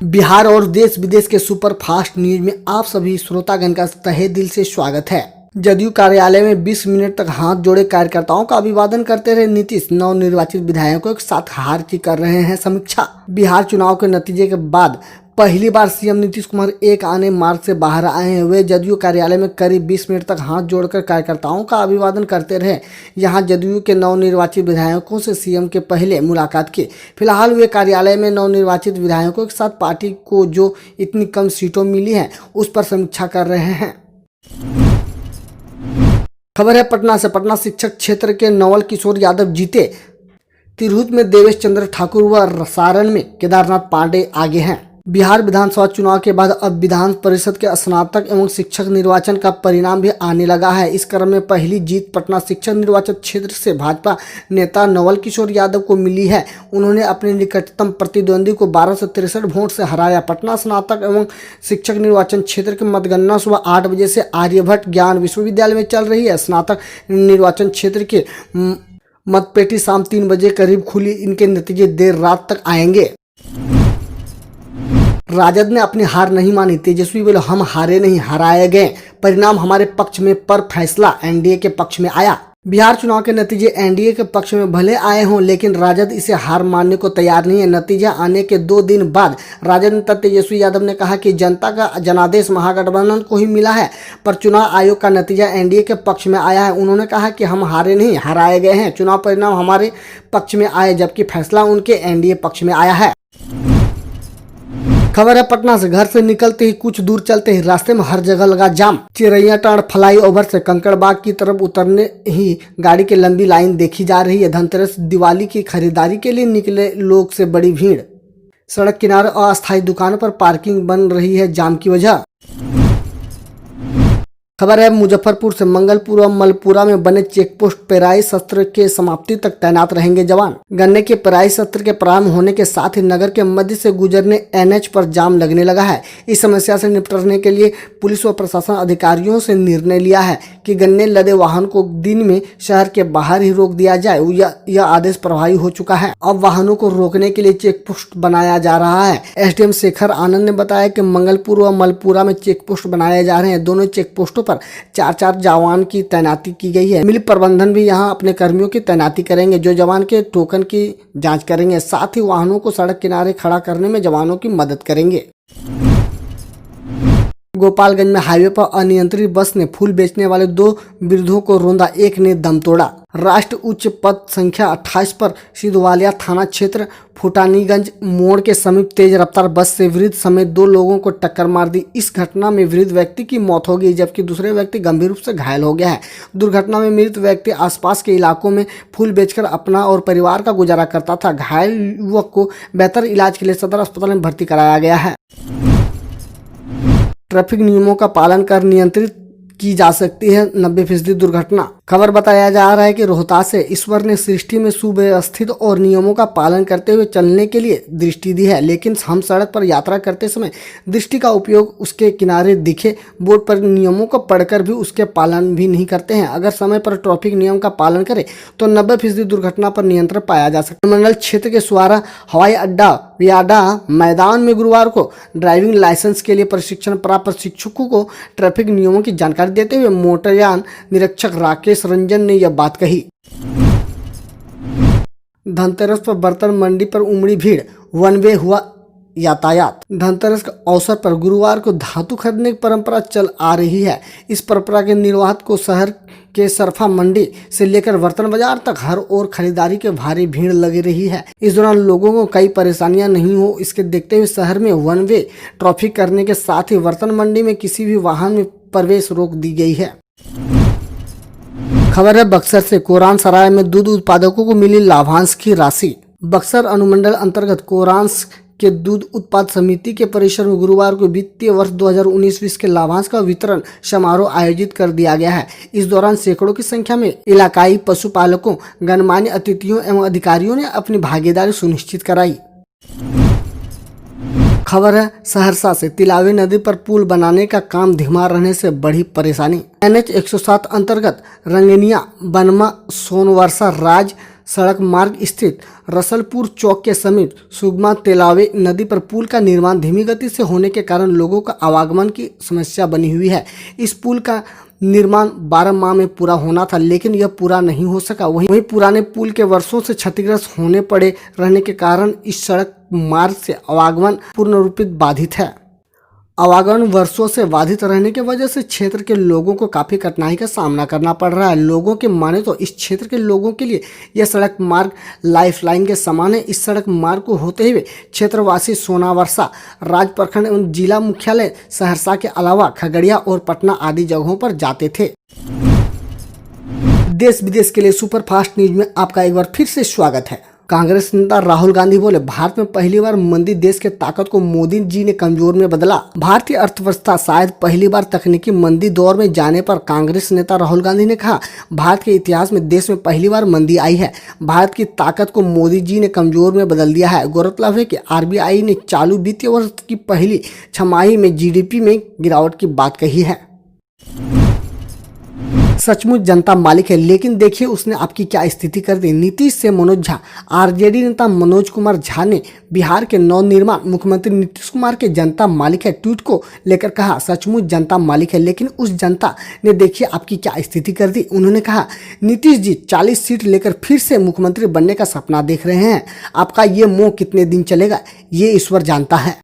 बिहार और देश विदेश के सुपर फास्ट न्यूज में आप सभी श्रोतागण का तहे दिल से स्वागत है। जदयू कार्यालय में 20 मिनट तक हाथ जोड़े कार्यकर्ताओं का अभिवादन करते रहे नीतीश। नवनिर्वाचित विधायकों के साथ हार की कर रहे हैं समीक्षा। बिहार चुनाव के नतीजे के बाद पहली बार सीएम नीतीश कुमार एक आने मार्ग से बाहर आए हैं। वे जदयू कार्यालय में करीब 20 मिनट तक हाथ जोड़कर कार्यकर्ताओं का अभिवादन करते रहे। यहां जदयू के नवनिर्वाचित विधायकों से सीएम के पहले मुलाकात की। फिलहाल वे कार्यालय में नवनिर्वाचित विधायकों के साथ पार्टी को जो इतनी कम सीटों मिली हैं उस पर समीक्षा कर रहे हैं। खबर है पटना से। पटना शिक्षक क्षेत्र के नवल किशोर यादव जीते। तिरहुत में देवेश चंद्र ठाकुर व सारण में केदारनाथ पांडे आगे हैं। बिहार विधानसभा चुनाव के बाद अब विधान परिषद के स्नातक एवं शिक्षक निर्वाचन का परिणाम भी आने लगा है। इस क्रम में पहली जीत पटना शिक्षक निर्वाचन क्षेत्र से भाजपा नेता नवल किशोर यादव को मिली है। उन्होंने अपने निकटतम प्रतिद्वंदी को 1263 वोट से हराया। पटना स्नातक एवं शिक्षक निर्वाचन क्षेत्र की मतगणना सुबह 8 बजे से आर्यभट्ट ज्ञान विश्वविद्यालय में चल रही है। स्नातक निर्वाचन क्षेत्र के मतपेटी शाम 3 बजे करीब खुली। इनके नतीजे देर रात तक आएंगे। राजद ने अपनी हार नहीं मानी। तेजस्वी बोले हम हारे नहीं, हराए गए। परिणाम हमारे पक्ष में पर फैसला एनडीए के पक्ष में आया। बिहार चुनाव के नतीजे एनडीए के पक्ष में भले आए हों लेकिन राजद इसे हार मानने को तैयार नहीं है। नतीजा आने के 2 दिन बाद राजद नेता तेजस्वी यादव ने कहा कि जनता का जनादेश महागठबंधन को ही मिला है, पर चुनाव आयोग का नतीजा एनडीए के पक्ष में आया है। उन्होंने कहा कि हम हारे नहीं, हराए गए हैं। चुनाव परिणाम हमारे पक्ष में आए जबकि फैसला उनके एनडीए पक्ष में आया है। खबर है पटना से। घर से निकलते ही कुछ दूर चलते ही रास्ते में हर जगह लगा जाम। चिरैयाटांड़ फ्लाईओवर से कंकड़बाग की तरफ उतरने ही गाड़ी की लंबी लाइन देखी जा रही है। धनतेरस दिवाली की खरीदारी के लिए निकले लोग से बड़ी भीड़। सड़क किनारे अस्थायी दुकानों पर पार्किंग बन रही है जाम की वजह। खबर है मुजफ्फरपुर से। मंगलपुर और मलपुरा में बने चेकपोस्ट पेराई सत्र के समाप्ति तक तैनात रहेंगे जवान। गन्ने के पेराई सत्र के प्रारंभ होने के साथ ही नगर के मध्य से गुजरने एनएच पर जाम लगने लगा है। इस समस्या से निपटने के लिए पुलिस व प्रशासन अधिकारियों से निर्णय लिया है कि गन्ने लदे वाहन को दिन में शहर के बाहर ही रोक दिया जाए। यह आदेश प्रभावी हो चुका है। अब वाहनों को रोकने के लिए चेकपोस्ट बनाया जा रहा है। एसडीएम शेखर आनंद ने बताया कि मंगलपुर व मलपुरा में चेकपोस्ट बनाए जा रहे हैं। दोनों चेकपोस्टों पर 4-4 जवान की तैनाती की गई है। मिल प्रबंधन भी यहां अपने कर्मियों की तैनाती करेंगे जो जवान के टोकन की जांच करेंगे। साथ ही वाहनों को सड़क किनारे खड़ा करने में जवानों की मदद करेंगे। गोपालगंज में हाईवे पर अनियंत्रित बस ने फूल बेचने वाले 2 वृद्धों को रौंदा, एक ने दम तोड़ा। राष्ट्र उच्च पथ संख्या 28 पर सिधवालिया थाना क्षेत्र फुटानीगंज मोड़ के समीप तेज रफ्तार बस से वृद्ध समेत 2 लोगों को टक्कर मार दी। इस घटना में वृद्ध व्यक्ति की मौत हो गई जबकि दूसरे व्यक्ति गंभीर रूप से घायल हो गया है। दुर्घटना में मृत व्यक्ति आसपास के इलाकों में फूल बेचकर अपना और परिवार का गुजारा करता था। घायल युवक को बेहतर इलाज के लिए सदर अस्पताल में भर्ती कराया गया है। ट्रैफिक नियमों का पालन कर नियंत्रित की जा सकती है 90% दुर्घटना। खबर बताया जा रहा है कि रोहतास से ईश्वर ने सृष्टि में सुव्यवस्थित और नियमों का पालन करते हुए चलने के लिए दृष्टि दी है, लेकिन हम सड़क पर यात्रा करते समय दृष्टि का उपयोग उसके किनारे दिखे बोर्ड पर नियमों को पढ़कर भी उसके पालन भी नहीं करते हैं। अगर समय पर ट्रैफिक नियम का पालन करें तो 90% दुर्घटना पर नियंत्रण पाया जा सकता है। मंडल क्षेत्र के सुवारा हवाई अड्डा वियाडा मैदान में गुरुवार को ड्राइविंग लाइसेंस के लिए प्रशिक्षण प्राप्त प्रशिक्षकों को ट्रैफिक नियमों की जानकारी देते हुए मोटरयान निरीक्षक राकेश रंजन ने यह बात कही। धनतेरस पर बर्तन मंडी पर उमड़ी भीड़, वन वे हुआ यातायात। धनतेरस के अवसर पर गुरुवार को धातु खरीदने की परंपरा चल आ रही है। इस परंपरा के निर्वाहक को शहर के सरफा मंडी से लेकर बर्तन बाजार तक हर ओर खरीदारी के भारी भीड़ लगी रही है। इस दौरान लोगों को कई परेशानियां नहीं हो इसके देखते हुए शहर में वन वे ट्रैफिक करने के साथ ही बर्तन मंडी में किसी भी वाहन में प्रवेश रोक दी गई है। खबर है बक्सर से। कोरान सराय में दूध उत्पादकों को मिली लाभांश की राशि। बक्सर अनुमंडल अंतर्गत कोरांस के दूध उत्पाद समिति के परिसर में गुरुवार को वित्तीय वर्ष 2019-20 के लाभांश का वितरण समारोह आयोजित कर दिया गया है। इस दौरान सैकड़ों की संख्या में इलाकाई पशुपालकों, गणमान्य अतिथियों एवं अधिकारियों ने अपनी भागीदारी सुनिश्चित कराई। खबर है सहरसा से। तिलावी नदी पर पुल बनाने का काम धीमा रहने से बढ़ी परेशानी। NH 107 अंतर्गत रंगनिया, बनमा, सोनवर्षा, राज सड़क मार्ग स्थित रसलपुर चौक के समीप सुगमा तेलावे नदी पर पुल का निर्माण धीमी गति से होने के कारण लोगों का आवागमन की समस्या बनी हुई है। इस पुल का निर्माण 12 माह में पूरा होना था, लेकिन यह पूरा नहीं हो सका। वहीं पुराने पुल के वर्षों से क्षतिग्रस्त होने पड़े रहने के कारण इस सड़क मार्ग से आवागमन पूर्ण रूपित बाधित है। आवागमन वर्षों से बाधित रहने की वजह से क्षेत्र के लोगों को काफी कठिनाई का सामना करना पड़ रहा है। लोगों के माने तो इस क्षेत्र के लोगों के लिए यह सड़क मार्ग लाइफलाइन के समान है। इस सड़क मार्ग को होते हुए क्षेत्रवासी सोनावर्षा राज प्रखंड एवं जिला मुख्यालय सहरसा के अलावा खगड़िया और पटना आदि जगहों पर जाते थे। देश विदेश के लिए सुपरफास्ट न्यूज में आपका एक बार फिर से स्वागत है। कांग्रेस नेता राहुल गांधी बोले, भारत में पहली बार मंदी देश के ताकत को मोदी जी ने कमजोर में बदला। भारतीय अर्थव्यवस्था शायद पहली बार तकनीकी मंदी दौर में जाने पर कांग्रेस नेता राहुल गांधी ने कहा, भारत के इतिहास में देश में पहली बार मंदी आई है। भारत की ताकत को मोदी जी ने कमजोर में बदल दिया है। गौरतलब है कि आरबीआई ने चालू वित्तीय वर्ष की पहली छमाही में जीडीपी में गिरावट की बात कही है। सचमुच जनता मालिक है, लेकिन देखिए उसने आपकी क्या स्थिति कर दी। नीतीश से मनोज झा। आरजेडी नेता मनोज कुमार झा ने बिहार के नवनिर्माण मुख्यमंत्री नीतीश कुमार के जनता मालिक है ट्वीट को लेकर कहा, सचमुच जनता मालिक है, लेकिन उस जनता ने देखिए आपकी क्या स्थिति कर दी। उन्होंने कहा, नीतीश जी 40 सीट लेकर फिर से मुख्यमंत्री बनने का सपना देख रहे हैं। आपका ये मोह कितने दिन चलेगा ये ईश्वर जानता है।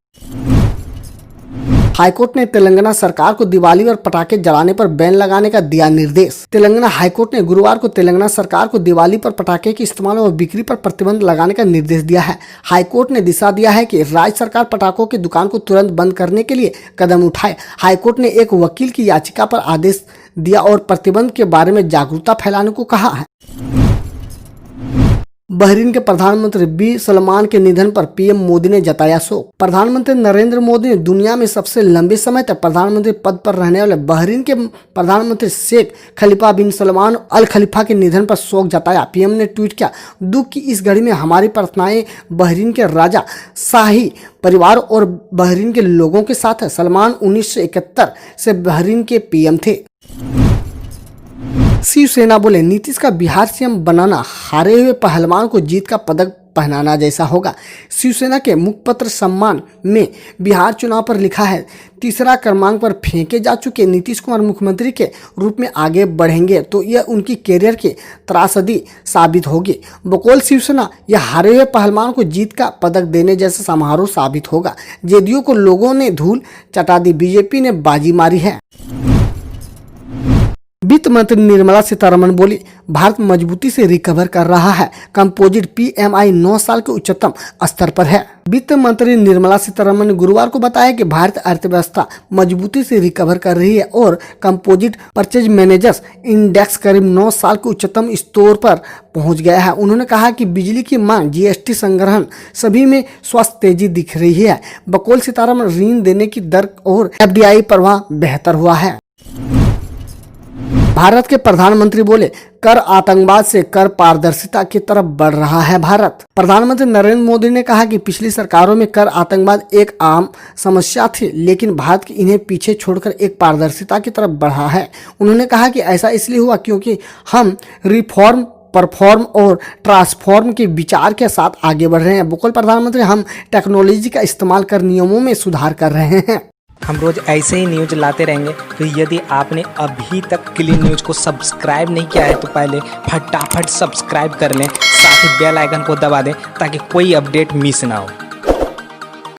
हाईकोर्ट ने तेलंगाना सरकार को दिवाली और पटाखे जलाने पर बैन लगाने का दिया निर्देश। तेलंगाना हाईकोर्ट ने गुरुवार को तेलंगाना सरकार को दिवाली पर पटाखे के इस्तेमाल और बिक्री पर प्रतिबंध लगाने का निर्देश दिया है। हाईकोर्ट ने दिशा दिया है कि राज्य सरकार पटाखों की दुकान को तुरंत बंद करने के लिए कदम उठाए। हाईकोर्ट ने एक वकील की याचिका पर आदेश दिया और प्रतिबंध के बारे में जागरूकता फैलाने को कहा है। बहरीन के प्रधानमंत्री बी सलमान के निधन पर पीएम मोदी ने जताया शोक। प्रधानमंत्री नरेंद्र मोदी ने दुनिया में सबसे लंबे समय तक प्रधानमंत्री पद पर रहने वाले बहरीन के प्रधानमंत्री शेख खलीफा बिन सलमान अल खलीफा के निधन पर शोक जताया। पीएम ने ट्वीट किया, दुख की इस घड़ी में हमारी प्रार्थनाएं बहरीन के राजा शाही परिवार और बहरीन के लोगों के साथ है। सलमान 1971 से बहरीन के पीएम थे। शिवसेना बोले, नीतीश का बिहार सीएम बनाना हारे हुए पहलवान को जीत का पदक पहनाना जैसा होगा। शिवसेना के मुखपत्र सम्मान में बिहार चुनाव पर लिखा है, तीसरा क्रमांक पर फेंके जा चुके नीतीश कुमार मुख्यमंत्री के रूप में आगे बढ़ेंगे तो यह उनकी कैरियर की त्रासदी साबित होगी। बकौल शिवसेना यह हारे हुए पहलवान को जीत का पदक देने जैसा समारोह साबित होगा। जेडीयू को लोगों ने धूल चटा दी, बीजेपी ने बाजी मारी है। वित्त मंत्री निर्मला सीतारमण बोली, भारत मजबूती से रिकवर कर रहा है। कंपोजिट पीएमआई 9 साल के उच्चतम स्तर पर है। वित्त मंत्री निर्मला सीतारमण ने गुरुवार को बताया कि भारत अर्थव्यवस्था मजबूती से रिकवर कर रही है और कंपोजिट परचेज मैनेजर्स इंडेक्स करीब 9 साल के उच्चतम स्तर पर पहुंच गया है। उन्होंने कहा कि बिजली की मांग, जीएसटी संग्रहण सभी में स्वस्थ तेजी दिख रही है। बकौल सीतारमण ऋण देने की दर और एफडीआई प्रवाह बेहतर हुआ है। भारत के प्रधानमंत्री बोले, कर आतंकवाद से कर पारदर्शिता की तरफ बढ़ रहा है भारत। प्रधानमंत्री नरेंद्र मोदी ने कहा कि पिछली सरकारों में कर आतंकवाद एक आम समस्या थी, लेकिन भारत इन्हें पीछे छोड़कर एक पारदर्शिता की तरफ बढ़ा है। उन्होंने कहा कि ऐसा इसलिए हुआ क्योंकि हम रिफॉर्म, परफॉर्म और ट्रांसफॉर्म के विचार के साथ आगे बढ़ रहे हैं। बकौल प्रधानमंत्री, हम टेक्नोलॉजी का इस्तेमाल कर नियमों में सुधार कर रहे हैं। हम रोज ऐसे ही न्यूज लाते रहेंगे। तो यदि आपने अभी तक क्लीन न्यूज को सब्सक्राइब नहीं किया है तो पहले फटाफट सब्सक्राइब कर लें, साथ ही बेल आइकन को दबा दें ताकि कोई अपडेट मिस ना हो।